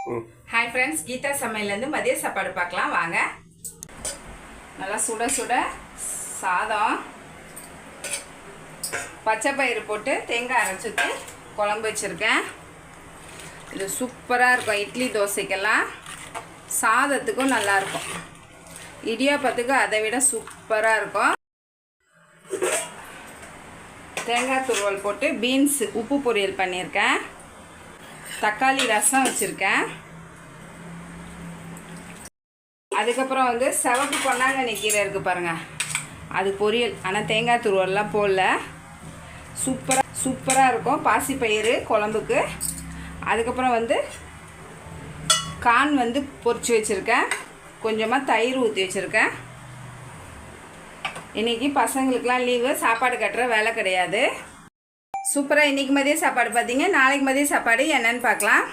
Hi friends, Geetha சமையல்லேருந்து மதிய சாப்பாடு பார்க்கலாம் வாங்க. நல்லா சுட சுட சாதம், பச்சை பயிறு போட்டு தேங்காய் அரைச்சி ஊற்றி குழம்பு வச்சுருக்கேன். இது சூப்பராக இருக்கும். இட்லி தோசைக்கெல்லாம் சாதத்துக்கும் நல்லாயிருக்கும். இடியாப்பத்துக்கு அதை விட சூப்பராக இருக்கும். தேங்காய் துருவல் போட்டு பீன்ஸ் உப்பு பொரியல் பண்ணியிருக்கேன். தக்காளி ரசம் வச்சுருக்கேன். அதுக்கப்புறம் சிவப்பு பொன்னாங்கண்ணி கீரை இருக்குது பாருங்கள், அது பொரியல். ஆனால் தேங்காய் துருவல்லாம் போடல. சூப்பராக இருக்கும் பாசிப்பயிறு குழம்புக்கு. அதுக்கப்புறம் கான் பொரிச்சு வச்சுருக்கேன். கொஞ்சமாக தயிர் ஊற்றி வச்சுருக்கேன். இன்றைக்கி பசங்களுக்கெலாம் லீவு, சாப்பாடு கட்டுற வேலை கிடையாது. சூப்பராக இன்றைக்கி மதிய சாப்பாடு பார்த்தீங்க. நாளைக்கு மதிய சாப்பாடு என்னன்னு பார்க்கலாம்.